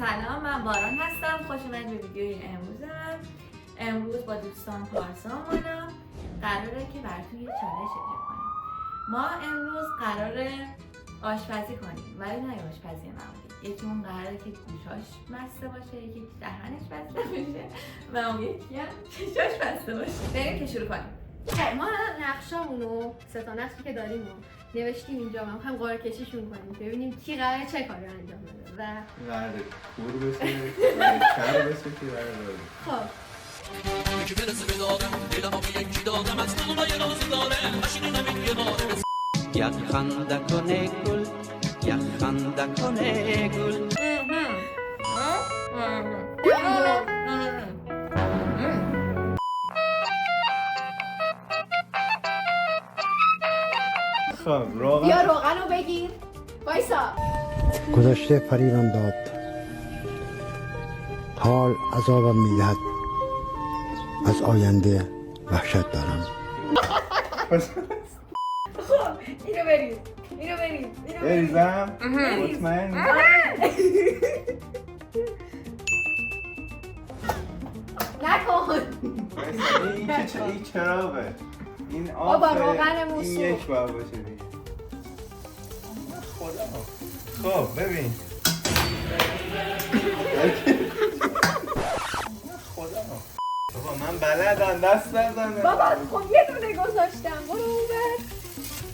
سلام، من باران هستم. خوش اومدید به ویدیوی امروز با دوستان پارسا اومدم. قراره که براتون یه چالش اجرا کنیم. ما امروز قراره آشپزی کنیم، ولی نه آشپزی معمولی. یکیمون قراره که گوشاش بسته باشه، یکی دهنش بسته باشه و اون یکی هم چشاش بسته باشه. بریم که شروع کنیم. خب ما نقشامونو سه تا نقشی که داریم رو نوشتیم اینجا، هم قرعه کشیشون کنیم ببینیم کی قراره چه کاری رو انجام بده و قراره کور بشه، کار بشه که قراره. خب یکی برسه به دادم دلمو به یکی دادم از دنبای رازی داره ماشین نمید یه باره یک خنده کنه گل یک خنده کنه گل خب روغن بیا روغن رو بگیر وایسا. گذشته فریبم داد، حال عذابم میدهد، از آینده وحشت دارم. خب اینو بریز بریزم؟ مطمئن؟ نکن. این چرابه، این بابا آفه، روغن موسو. این یک باید باشه دیگه. خدا. خب ببین خدا. بابا من بلدم، دست نزنم. بابا خب یه دونه گذاشتم، برو اون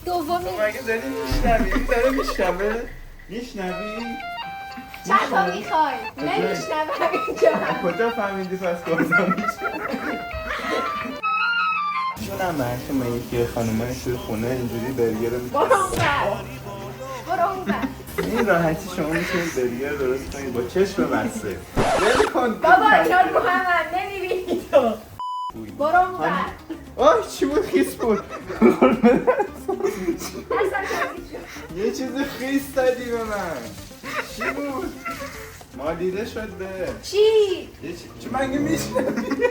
دومی تو مگه داری میشنوی؟ این داره میشنوه؟ میشنوی؟ چند تا میخوای؟ نمیشنوم اینجا. کجا فهمیدی پس گفتم میشنوه؟ چونم مرشم من یکی خانومه توی خونه اینجوری برگر رو برو اون بر. این راحتی شما میتونید برگر درست کنید با چشم بسته. ول کن. بابا اینا رو هم نمیبینی تو. برو اون بر. آه چی بود؟ خیس بود. یه چیز خیس دادی به من. چی بود؟ ما دیده شد به چی؟ چی مگه میشنوی؟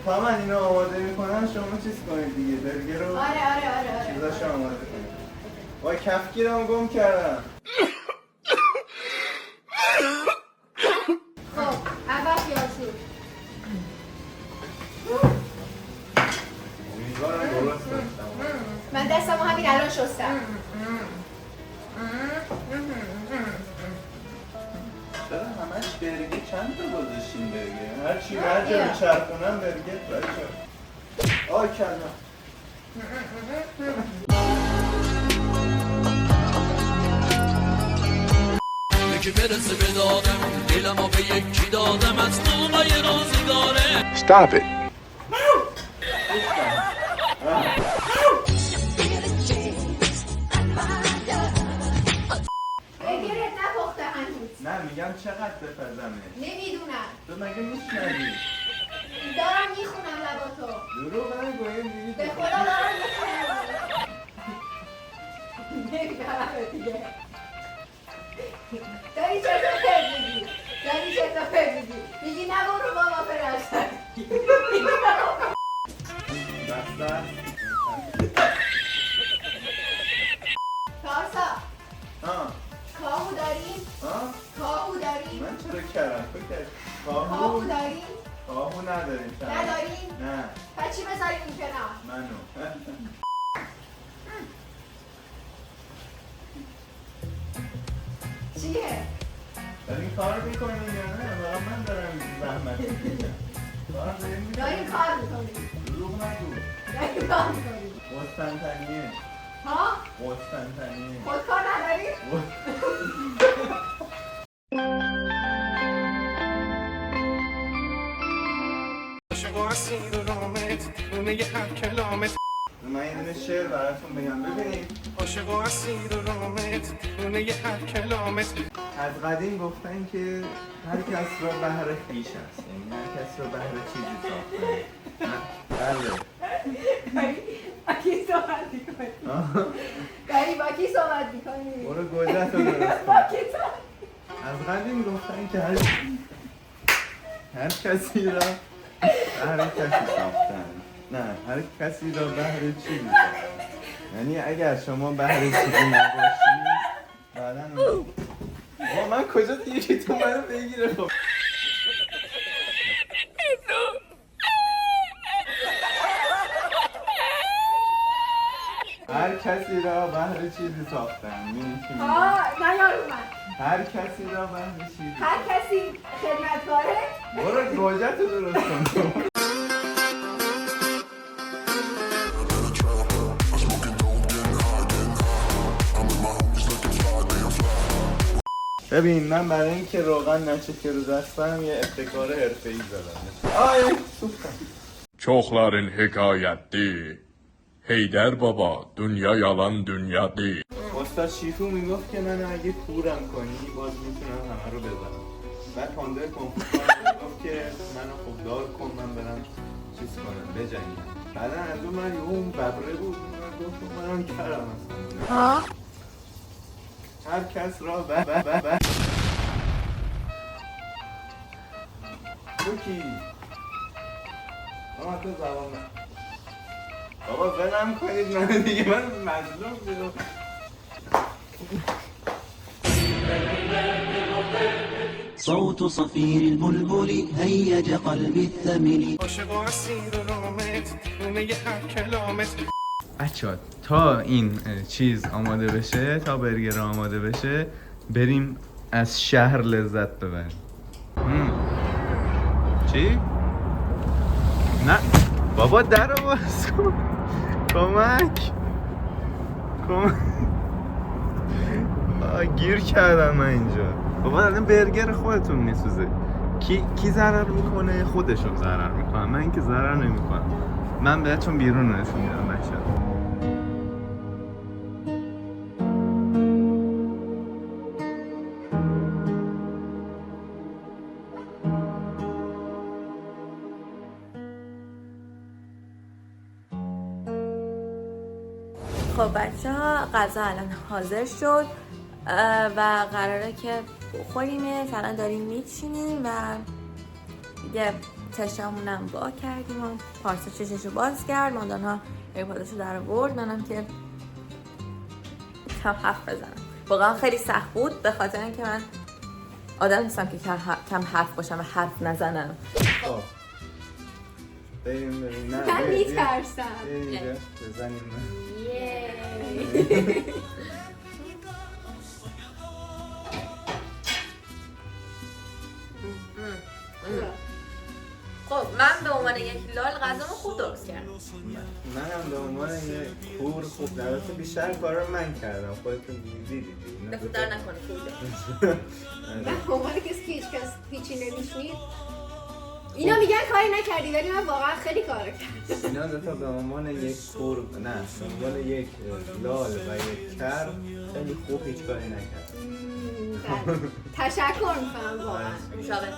تا من اینو آماده میکنم شما چیز کنید دیگه، برگر رو آره چیزاشو آماده کنید. وای کفگیرم گم کردم. خب اول خیارشور. امیدوارم درست داشتم. من دستمو همین الان شستم. چرا همش برگر؟ چند تا گذاشتین برگر؟ هرچی هر جا بچرخونم برگر بچه. آی کلا یکی برسه به دادم دلمو به یکی دادم از دنبای رازی داره Stop it. برگرت نپخته هنوز. نه میگم چقدر بپزمه؟ نمیدونم. تو مگه میشنوی؟ دارم میخونم لباتو. دروغ نگو این دیگه. به خدا دارم میخونم. نمیدونم دیگه. داری چطور میگی؟ میگی نبرو بابا فرشتن. بسته پارسا ها کاهو داریم؟ ها کاهو داریم؟ من چرا کردم؟ تو کرد کاهو داریم؟ کاهو نداریم چرا؟ نداریم؟ نه پس چی بذاریم این کنار؟ منو چیه؟ داریم کار میکنیم یا نه؟ واقعا من دارم زحمت میکشم. داریم کار میکنیم. دروغ نگو. داریم کار میکنیم. قسطنطنیه. ها؟ قسطنطنیه. خودکار نداریم؟ من یه دونه شعر براتون بگم ببینید. عاشق و اسیر و رامت دونه هر کلامت. از قدیم گفتن که هر کس را بهر خویش است، یعنی هر کس را بهر چیزی ساخته. بله. کی صحبت میکنی؟ داری با کی صحبت میکنی؟ برو گوجت رو درست با کن. کی صحبت؟ از قدیم گفتن که هر کسی را بهر کسی ساختن. نه هر کسی را بهر چیزی ساختم. یعنی اگر شما بهر چیزی نباشی بعدن من کجا دیگه تو منو بگیره خب هر کسی را بهر چیزی ساختم من یارم هر کسی را بهر چیزی هر کسی خدمتکاره برو گوجت رو درست کن ببین من برای اینکه روغن نچکه رو دستم یه ابتکار حرفه‌ای زدم آی Çoxların hekayətdir. Heydər baba, dünya yalan dünyadır. استاد شیفو میگفت که من اگه کورم کنی باز میتونم همه رو بزنم بعد پانده کنفوکان میگفت که منو خوددار کن من برم چیز کنم بجنگم بعدا از اون من اون ببره بود من گفت منم کردم اصلا هر کس را روکی اما تو زبان بابا بلم کنید من دیگه من مظلوم بیرم صوت صفير البلبل هيج قلبي الثمل عاشق و اسیر رامت دونه هر کلامت. بچه‌ها تا این چیز آماده بشه تا برگر آماده بشه بریم از شهر لذت ببریم چی؟ نه بابا در رو باز کن کمک گیر کردم من اینجا بابا الان برگر خودتون میسوزه کی ضرر میکنه؟ خودشون ضرر میکنن من اینکه ضرر نمیکنم من بهتون بیرون نشون میدم بچه‌ها خب بچه ها غذا الان حاضر شد و قراره که بخوریمش. الان داریم میچینیم و دیگه چشممون هم وا کردیم و پارسا چششو باز کرد ماندان ها ایپادشو در آورد منم که کم حرف بزنم. واقعا خیلی سخت بود به خاطر اینکه من آدم نیستم که کم حرف باشم و حرف نزنم. خب بریم من میترسم بزنیم خب من به عنوان یک لال غذامو خوب درست کردم. من هم به عنوان یک کور خوب درسته بیشتر کارا من کردم خودتون دیدید به خود در نکنه خوبه. من به عنوان کسی که هیچ کس هیچی نمیشنید اینا میگن کاری نکردی ولی من واقعا خیلی کار کردم. اینا دوتا به عنوان یک کور نه به عنوان یک لال و یک کر خیلی خوب هیچ کاری نکردم. تشکر میکنم واقعا. مشاور.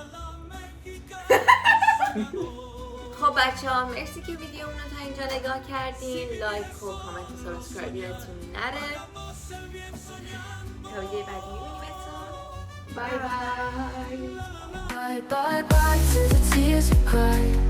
خب بچه ها مرسی که ویدیو رو تا اینجا نگاه کردین. لایک و کامنت و سابسکرایب یادتون نره. تا ویدیو بعدی میبینیمتون. بای بای. Bye bye bye to the tears you cried.